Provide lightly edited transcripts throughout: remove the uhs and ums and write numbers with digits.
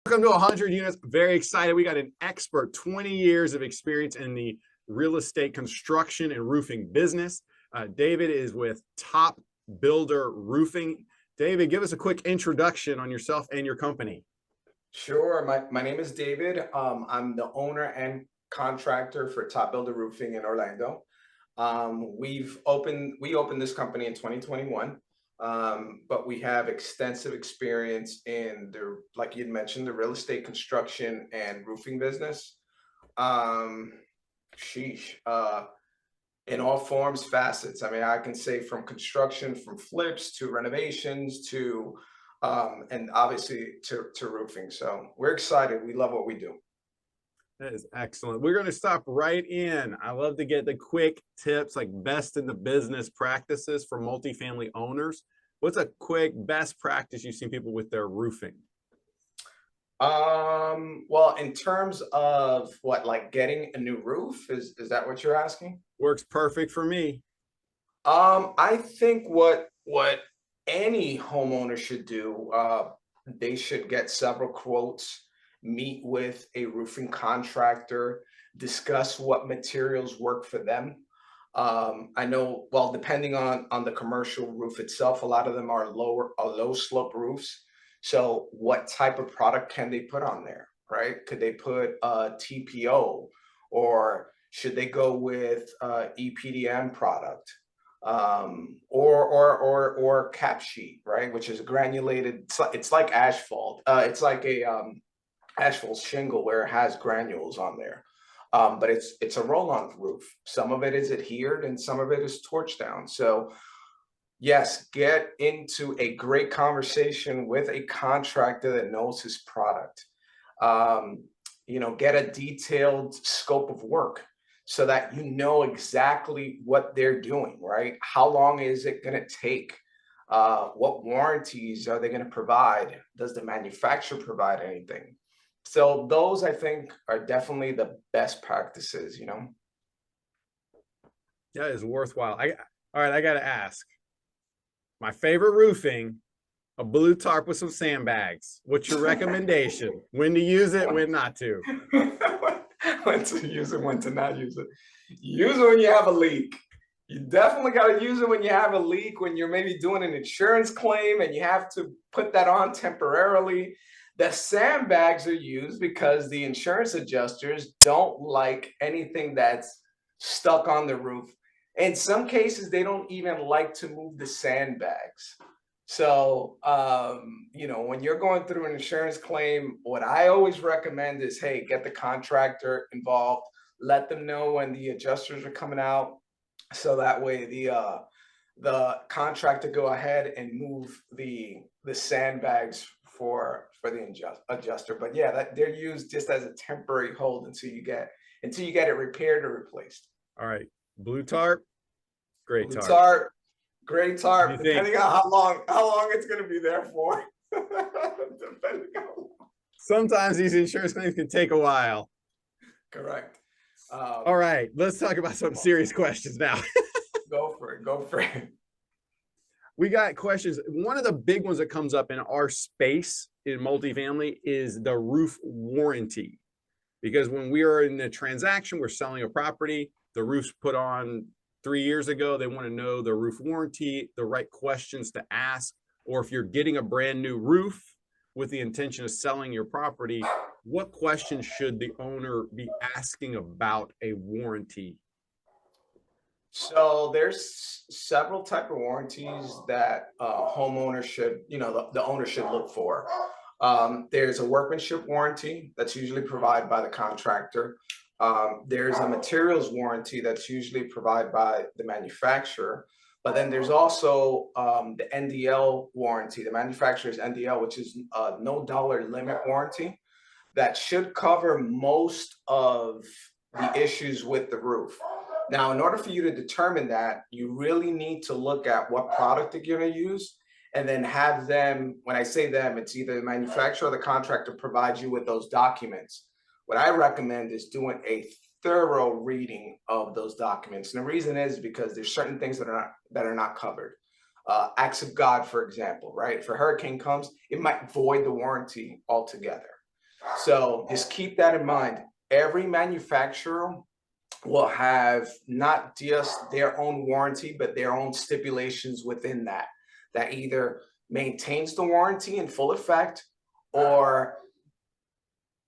Welcome to 100 Units. Very excited. We got an expert, 20 years of experience in the real estate construction and roofing business. David is with Top Builder Roofing. David, give us a quick introduction on yourself and your company. Sure. My name is David. I'm the owner and contractor for Top Builder Roofing in Orlando. We opened this company in 2021, but we have extensive experience in like you'd mentioned, the real estate construction and roofing business. Um, sheesh. In all forms, facets. I mean, I can say from construction, from flips to renovations to and obviously to roofing. So we're excited. We love what we do. That is excellent. We're going to stop right in. I love to get the quick tips, like best in the business practices for multifamily owners. What's a quick best practice you've seen people with their roofing? Well, in terms of what, like getting a new roof, is that what you're asking? Works perfect for me. I think what any homeowner should do, they should get several quotes, meet with a roofing contractor, discuss what materials work for them. I know, well, depending on the commercial roof itself, a lot of them are low slope roofs. So what type of product can they put on there, right? Could they put TPO, or should they go with EPDM product? Or cap sheet, right? Which is granulated. It's like asphalt. It's like a asphalt shingle where it has granules on there. But it's a roll-on roof. Some of it is adhered and some of it is torch down. So yes, get into a great conversation with a contractor that knows his product. Um, get a detailed scope of work so that you know exactly what they're doing, right? How long is it going to take? What warranties are they going to provide? Does the manufacturer provide anything? So those, I think, are definitely the best practices. That is worthwhile. All right, I got to ask. My favorite roofing, a blue tarp with some sandbags. What's your recommendation? When to use it, when not to? When to use it, when to not use it. Use it when you have a leak. You definitely got to use it when you have a leak, when you're maybe doing an insurance claim and you have to put that on temporarily. The sandbags are used because the insurance adjusters don't like anything that's stuck on the roof. In some cases, they don't even like to move the sandbags. So, when you're going through an insurance claim, what I always recommend is, hey, get the contractor involved, let them know when the adjusters are coming out, so that way the contractor go ahead and move the sandbags for the adjuster. But yeah, that they're used just as a temporary hold until you get it repaired or replaced. All right, blue tarp, great Blue tarp. tarp, great What do you tarp, think? depending on how long it's going to be there for. Depending on. Sometimes these insurance claims can take a while. Correct. All right, let's talk about some serious questions now. Go for it. Go for it. We got questions. One of the big ones that comes up in our space in multifamily is the roof warranty. Because when we are in the transaction, we're selling a property, the roof's put on 3 years ago, they want to know the roof warranty, the right questions to ask, or if you're getting a brand new roof with the intention of selling your property, what questions should the owner be asking about a warranty? So there's several type of warranties that homeowners should, the owner should look for. There's a workmanship warranty that's usually provided by the contractor. There's a materials warranty that's usually provided by the manufacturer. But then there's also the NDL warranty, the manufacturer's NDL, which is no dollar limit warranty that should cover most of the issues with the roof. Now, in order for you to determine that, you really need to look at what product you're going to use and then have them, when I say them, it's either the manufacturer or the contractor provides you with those documents. What I recommend is doing a thorough reading of those documents. And the reason is because there's certain things that are not covered. Acts of God, for example, right? If a hurricane comes, it might void the warranty altogether. So just keep that in mind. Every manufacturer will have not just their own warranty, but their own stipulations within that, that either maintains the warranty in full effect or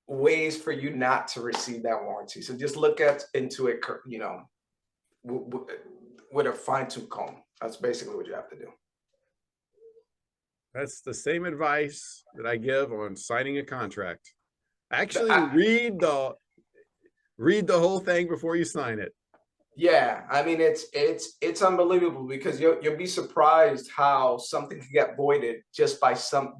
ways for you not to receive that warranty. So just look at into it, with a fine tooth comb. That's basically what you have to do. That's the same advice that I give on signing a contract. Actually, I- read the whole thing before you sign it. Yeah, I mean it's unbelievable because you'll be surprised how something can get voided just by some,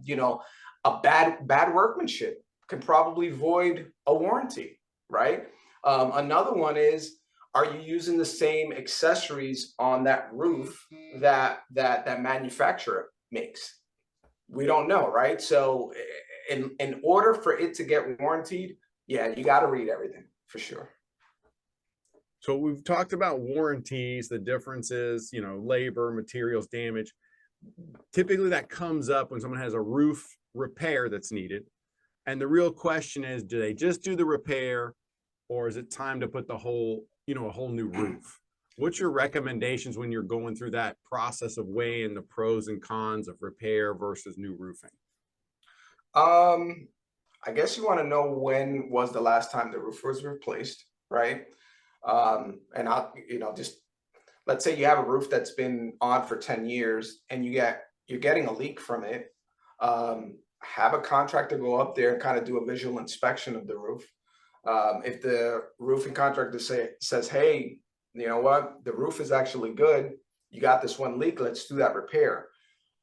a bad workmanship can probably void a warranty, right? Another one is, are you using the same accessories on that roof that manufacturer makes? We don't know, right? So in order for it to get warranted, yeah, you got to read everything for sure. So we've talked about warranties, the differences, labor, materials, damage. Typically that comes up when someone has a roof repair that's needed. And the real question is, do they just do the repair, or is it time to put a whole new roof? What's your recommendations when you're going through that process of weighing the pros and cons of repair versus new roofing? I guess you want to know when was the last time the roof was replaced, right? And just let's say you have a roof that's been on for 10 years and you're getting a leak from it. Have a contractor go up there and kind of do a visual inspection of the roof. If the roofing contractor says, hey, you know what, the roof is actually good, you got this one leak, let's do that repair.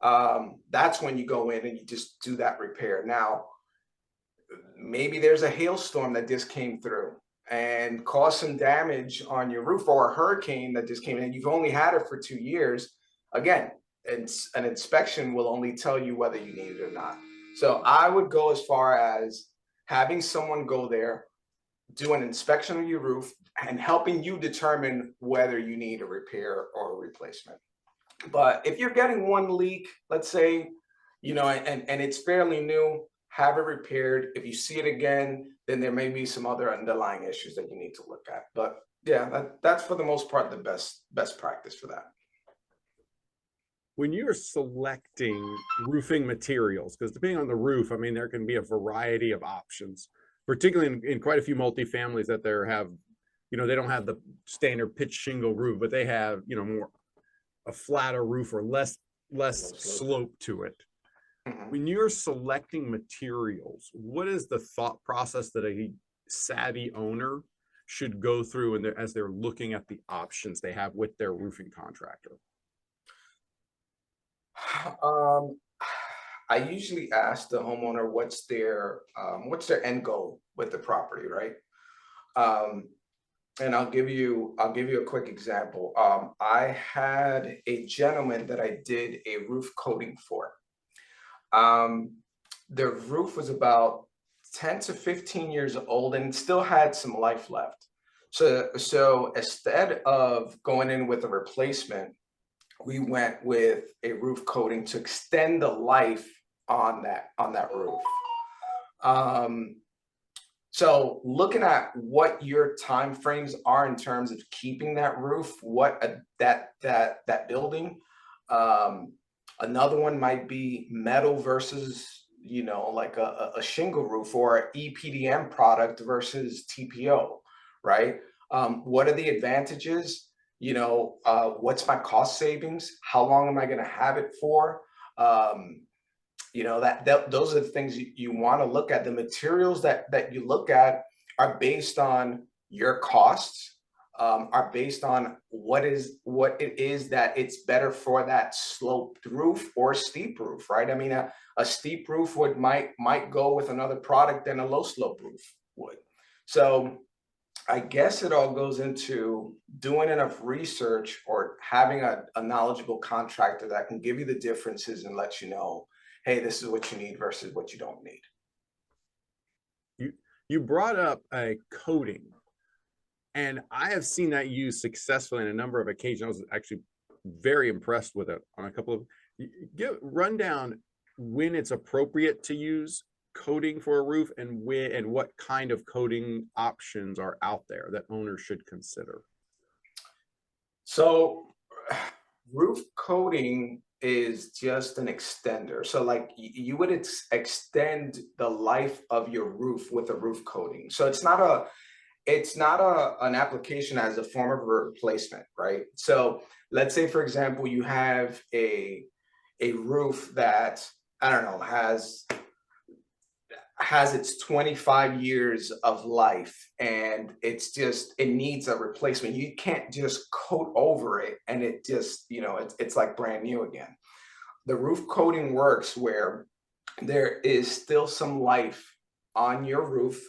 That's when you go in and you just do that repair. Now, maybe there's a hailstorm that just came through and caused some damage on your roof, or a hurricane that just came in and you've only had it for 2 years. Again, an inspection will only tell you whether you need it or not. So I would go as far as having someone go there, do an inspection of your roof, and helping you determine whether you need a repair or a replacement. But if you're getting one leak, let's say, and it's fairly new, have it repaired. If you see it again, then there may be some other underlying issues that you need to look at. But yeah, that's for the most part the best practice for that. When you're selecting roofing materials, because depending on the roof, I mean, there can be a variety of options, particularly in quite a few multifamilies that they don't have the standard pitch shingle roof, but they have, more a flatter roof or less slope to it. When you're selecting materials, what is the thought process that a savvy owner should go through as they're looking at the options they have with their roofing contractor? I usually ask the homeowner what's their end goal with the property, right? And I'll give you a quick example. I had a gentleman that I did a roof coating for. The roof was about 10 to 15 years old and still had some life left. So instead of going in with a replacement, we went with a roof coating to extend the life on that roof. So looking at what your time frames are in terms of keeping that roof, that building. Another one might be metal versus, like a shingle roof, or an EPDM product versus TPO, right? What are the advantages? What's my cost savings? How long am I going to have it for? Those are the things you want to look at. The materials that you look at are based on your costs, are based on what it is that it's better for that sloped roof or steep roof, right? I mean, a steep roof might go with another product than a low slope roof would. So I guess it all goes into doing enough research or having a knowledgeable contractor that can give you the differences and let you know, hey, this is what you need versus what you don't need. You brought up a coating, and I have seen that used successfully on a number of occasions. I was actually very impressed with it on a couple of. Run down when it's appropriate to use coating for a roof, and what kind of coating options are out there that owners should consider? So roof coating is just an extender. So like you would extend the life of your roof with a roof coating. So it's not an application as a form of replacement, right? So let's say, for example, you have a roof that, I don't know, has its 25 years of life, and it needs a replacement. You can't just coat over it and it just, it's like brand new again. The roof coating works where there is still some life on your roof,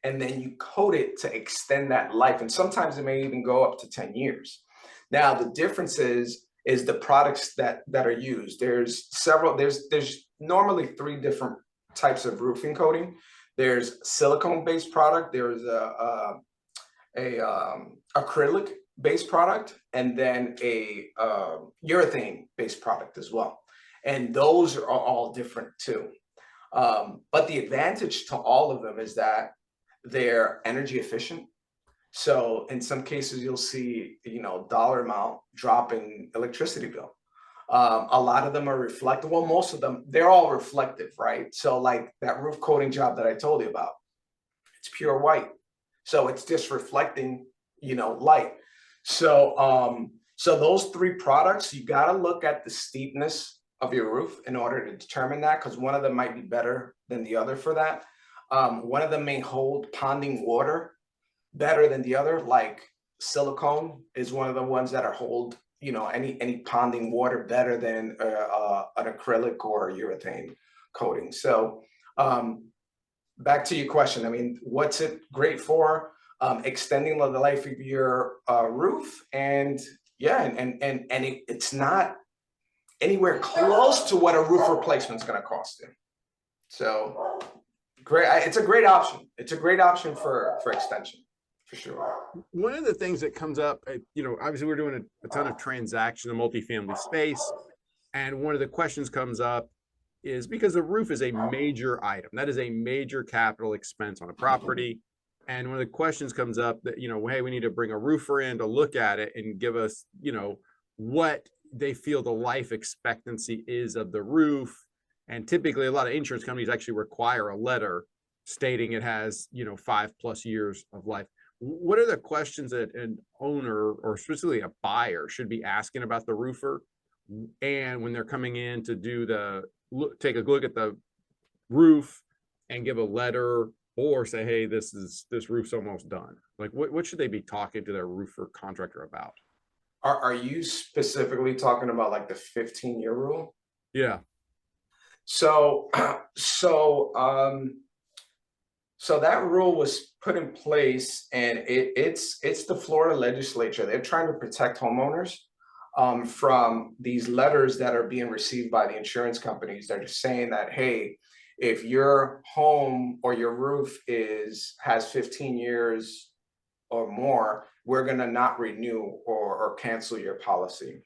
and then you coat it to extend that life. And sometimes it may even go up to 10 years. Now, the difference is the products that are used. There's normally three different types of roofing coating. There's silicone-based product, there's a acrylic based product, and then a urethane based product as well. And those are all different too. But the advantage to all of them is that they're energy efficient. So in some cases, you'll see, dollar amount drop in electricity bill. A lot of them are reflective. Well, most of them, they're all reflective, right? So like that roof coating job that I told you about, it's pure white. So it's just reflecting, light. So those three products, you got to look at the steepness of your roof in order to determine that, because one of them might be better than the other for that. One of them may hold ponding water better than the other, like silicone is one of the ones that are hold, any ponding water better than an acrylic or a urethane coating. So back to your question, I mean, what's it great for? Extending the life of your roof, and yeah, and it's not anywhere close to what a roof replacement is going to cost you. So great, it's a great option. It's a great option for extension, for sure. One of the things that comes up, obviously we're doing a ton of transaction in multifamily space, and one of the questions comes up is because the roof is a major item, that is a major capital expense on a property. And one of the questions comes up that, hey, we need to bring a roofer in to look at it and give us, what they feel the life expectancy is of the roof. And typically a lot of insurance companies actually require a letter stating it has, 5+ years of life. What are the questions that an owner, or specifically a buyer, should be asking about the roofer? And when they're coming in to take a look at the roof and give a letter, or say, hey, this roof's almost done. Like what should they be talking to their roofer contractor about? Are you specifically talking about like the 15-year rule? Yeah. So that rule was put in place, and it's the Florida legislature. They're trying to protect homeowners from these letters that are being received by the insurance companies. They're just saying that, hey, if your home or your roof has 15 years or more, we're going to not renew or cancel your policy.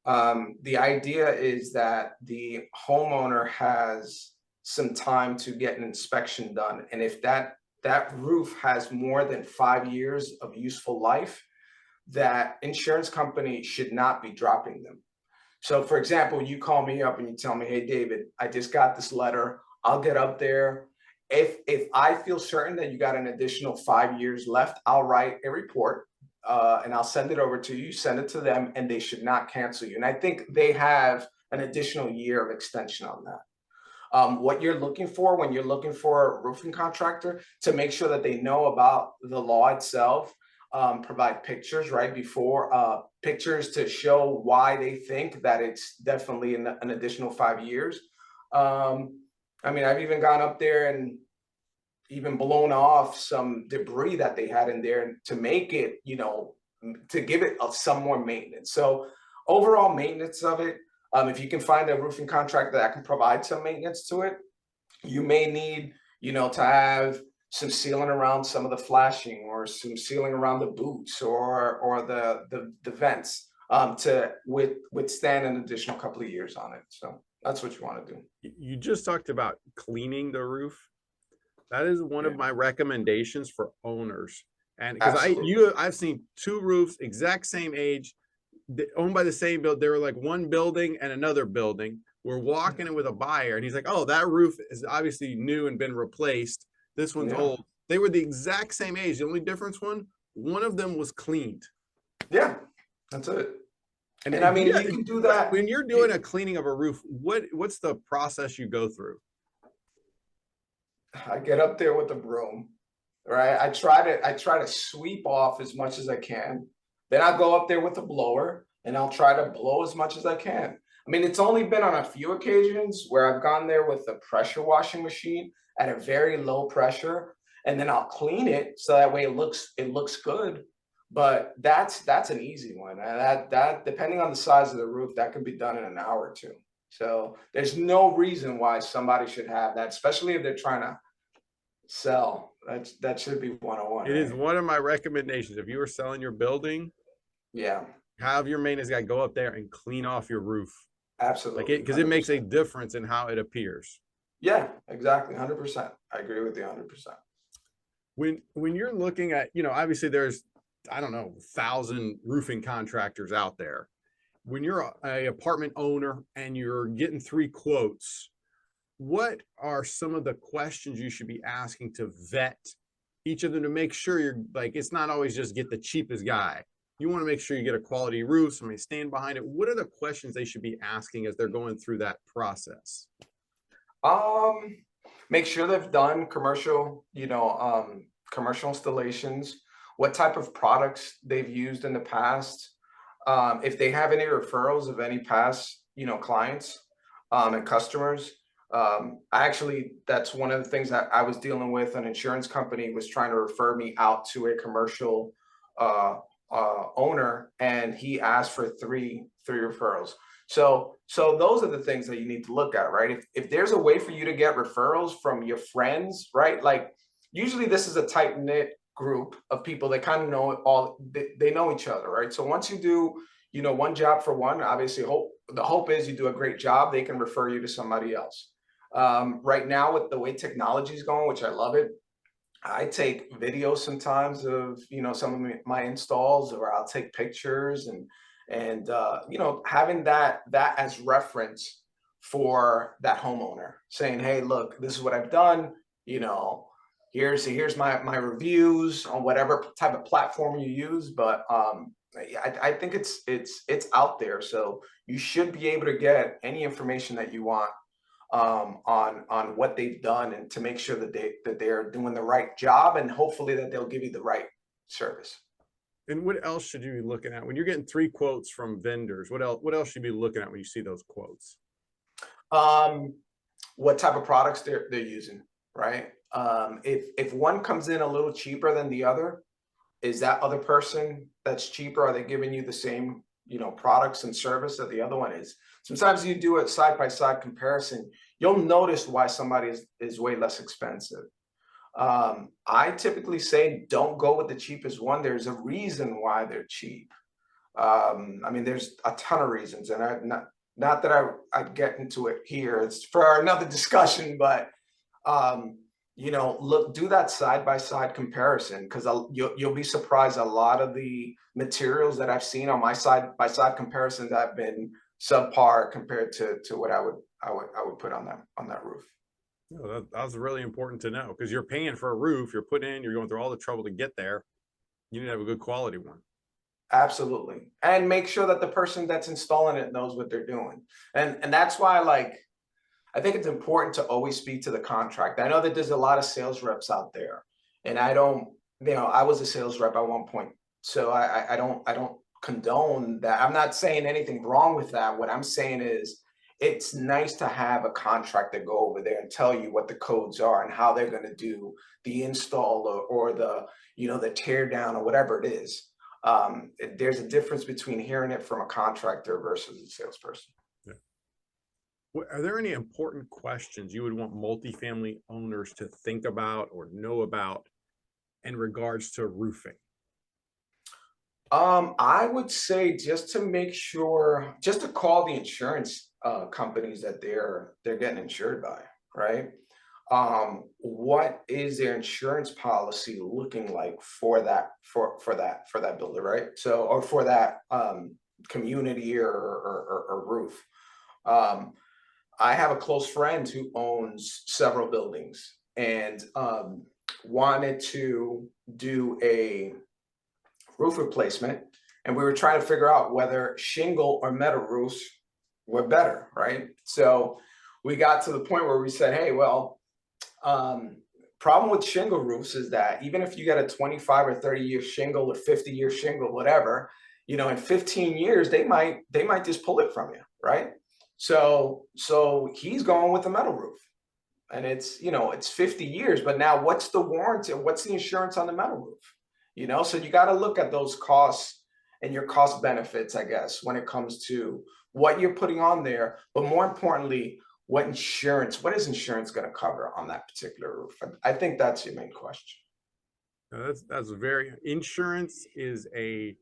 The idea is that the homeowner has some time to get an inspection done. And if that roof has more than 5 years of useful life, that insurance company should not be dropping them. So for example, you call me up and you tell me, hey, David, I just got this letter. I'll get up there. If I feel certain that you got an additional 5 years left, I'll write a report and I'll send it over to you, send it to them, and they should not cancel you. And I think they have an additional year of extension on that. What you're looking for when you're looking for a roofing contractor, to make sure that they know about the law itself, provide pictures right before, pictures to show why they think that it's definitely an additional 5 years. I mean, I've even gone up there and even blown off some debris that they had in there to make it, to give it some more maintenance. So overall maintenance of it, if you can find a roofing contractor that can provide some maintenance to it, you may need, to have some sealing around some of the flashing, or some sealing around the boots, or the vents, to withstand an additional couple of years on it. So That's what you want to do. You just talked about cleaning the roof. That is one Yeah, of my recommendations for owners. And because absolutely. I've seen two roofs, exact same age, owned by the same build. They were like one building and another building. We're walking in with a buyer, and he's like, "Oh, that roof is obviously new and been replaced. This one's Yeah. old." They were the exact same age. The only difference one of them was cleaned. Yeah, that's it. And And I do mean, you, you can do that. when you're doing a cleaning of a roof, what's the process you go through? I get up there with the broom, right? I try to sweep off as much as I can. Then I go up there with the blower and I'll try to blow as much as I can. I mean, it's only been on a few occasions where I've gone there with the pressure washing machine at a very low pressure, and then I'll clean it so that way it looks good. But that's an easy one. And that depending on the size of the roof, that can be done in an hour or two. So there's no reason why somebody should have that, especially if they're trying to sell. That should be 101, It is right? one of my recommendations. If you are selling your building, Yeah, have your maintenance guy go up there and clean off your roof, like it absolutely, because it makes a 100%. difference in how it appears. Yeah, exactly, 100%. I agree with you 100%. When you're looking at, obviously there's, I don't know, 1,000 roofing contractors out there. When you're a apartment owner and you're getting three quotes, what are some of the questions you should be asking to vet each of them to make sure you're like, it's not always just get the cheapest guy. You want to make sure you get a quality roof, somebody stand behind it. What are the questions they should be asking as they're going through that process? Um, Make sure they've done commercial, commercial installations, what type of products they've used in the past, if they have any referrals of any past, clients, and customers. I actually, that's one of the things that I was dealing with. An insurance company was trying to refer me out to a commercial uh, owner, and he asked for three referrals. So those are the things that you need to look at, right? If there's a way for you to get referrals from your friends, right? Like usually this is a tight knit group of people that kind of know all they know each other, right? So once you do, one job for one, obviously the hope is you do a great job, they can refer you to somebody else. Right now with the way technology is going, which I love it, I take videos sometimes of some of my installs, or I'll take pictures and having that as reference for that homeowner, saying, "Hey, look, this is what I've done. You know, here's my reviews on whatever type of platform you use." But I think it's out there, so you should be able to get any information that you want on what they've done, and to make sure that they're doing the right job, and hopefully that they'll give you the right service. And what else should you be looking at when you're getting three quotes from vendors? What else should you be looking at when you see those quotes? Um, what type of products they're using, right? If one comes in a little cheaper than the other, is that other person that's cheaper, are they giving you the same products and service that the other one is? Sometimes you do a side by side comparison, you'll notice why somebody is way less expensive. I typically say don't go with the cheapest one. There's a reason why they're cheap. I mean, there's a ton of reasons, and not that I'd get into it here. It's for another discussion, but um, look, do that side by side comparison, because you'll be surprised. A lot of the materials that I've seen on my side by side comparisons have been subpar compared to what I would put on that roof. That's really important to know because you're paying for a roof, you're putting in, you're going through all the trouble to get there. You need to have a good quality one. Absolutely. And make sure that the person that's installing it knows what they're doing. And that's why, like, I think it's important to always speak to the contract. I know that there's a lot of sales reps out there, and I don't, I was a sales rep at one point. So I don't condone that. I'm not saying anything wrong with that. What I'm saying is it's nice to have a contractor go over there and tell you what the codes are and how they're going to do the install, or the tear down, or whatever it is. There's a difference between hearing it from a contractor versus a salesperson. Yeah. Are there any important questions you would want multifamily owners to think about or know about in regards to roofing? I would say just to make sure, just to call the insurance companies that they're getting insured by, right? What is their insurance policy looking like for that builder, right? So, or for that community or roof. I have a close friend who owns several buildings and wanted to do a roof replacement, and we were trying to figure out whether shingle or metal roofs were better, right? So we got to the point where we said, hey, well, problem with shingle roofs is that even if you get a 25 or 30-year shingle or 50-year shingle, whatever, you know, in 15 years, they might just pull it from you, right? So he's going with a metal roof, and it's, you know, it's 50 years, but now what's the warranty? What's the insurance on the metal roof? You know, so you got to look at those costs and your cost benefits, I guess, when it comes to what you're putting on there, but more importantly, what is insurance going to cover on that particular roof? I think that's your main question. That's very, insurance is a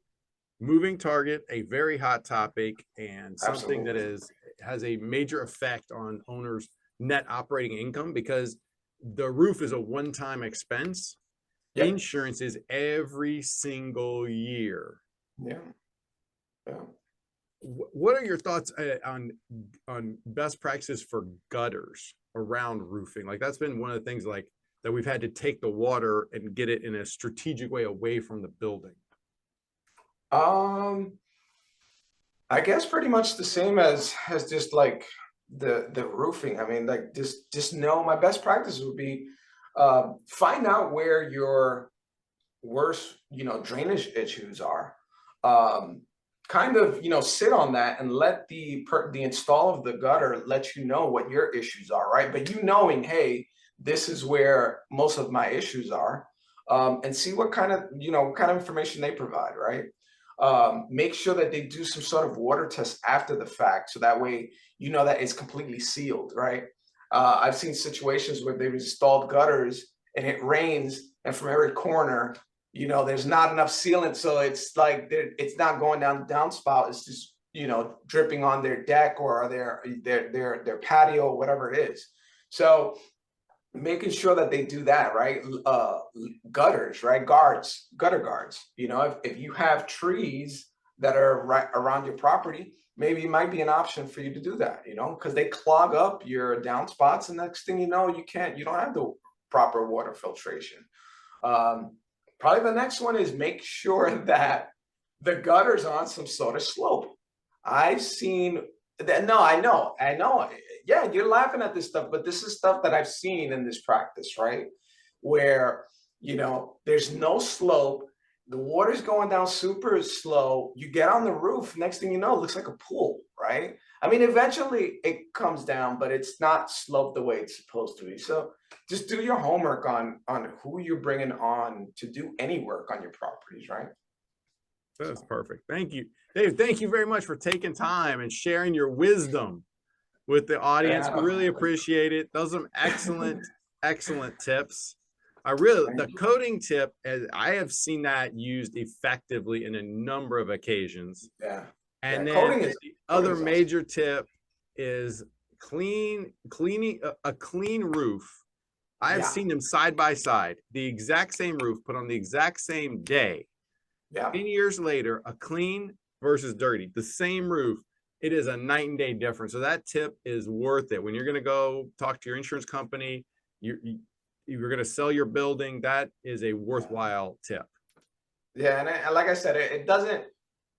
moving target, a very hot topic, and something that has a major effect on owners' net operating income, because the roof is a one-time expense. Yep. Insurance is every single year. Yeah. What are your thoughts on best practices for gutters around roofing? Like, that's been one of the things like that we've had to take the water and get it in a strategic way away from the building. I guess pretty much the same as just like the roofing. I mean, like just know my best practice would be find out where your worst, you know, drainage issues are. Kind of, you know, sit on that and let the install of the gutter let you know what your issues are, right? But you knowing, hey, this is where most of my issues are, and see what kind of, you know, what kind of information they provide, right? Make sure that they do some sort of water test after the fact, so that way you know that it's completely sealed, right? I've seen situations where they've installed gutters and it rains, and from every corner, you know, there's not enough sealant, so it's like it's not going down the downspout. It's just, you know, dripping on their deck or their patio, whatever it is. So making sure that they do that, right? Gutters, right? Gutter guards. You know, if you have trees that are right around your property, maybe it might be an option for you to do that, you know, because they clog up your downspouts, and next thing you know, you don't have the proper water filtration. Probably the next one is make sure that the gutter's on some sort of slope. I've seen that. No, I know. Yeah, you're laughing at this stuff, but this is stuff that I've seen in this practice, right? Where, you know, there's no slope. The water's going down super slow. You get on the roof, next thing you know, it looks like a pool, right? I mean, eventually it comes down, but it's not sloped the way it's supposed to be. So just do your homework on who you're bringing on to do any work on your properties, right? That's perfect. Thank you, Dave. Thank you very much for taking time and sharing your wisdom with the audience. We really appreciate it. Those are some excellent tips. The coding tip, I have seen that used effectively in a number of occasions. Yeah. And then the other major tip is cleaning a clean roof. I have seen them side by side, the exact same roof put on the exact same day. 10 years later, a clean versus dirty, the same roof. It is a night and day difference. So that tip is worth it. When you're going to go talk to your insurance company, you're going to sell your building, that is a worthwhile tip. Yeah, and like I said, it doesn't,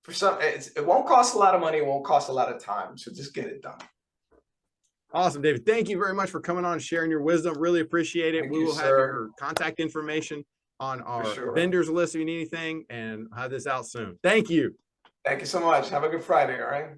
for some, it won't cost a lot of money, it won't cost a lot of time. So just get it done. Awesome, David. Thank you very much for coming on and sharing your wisdom. Really appreciate it. We will have your contact information on our vendors list if you need anything, and have this out soon. Thank you. Thank you so much. Have a good Friday. All right.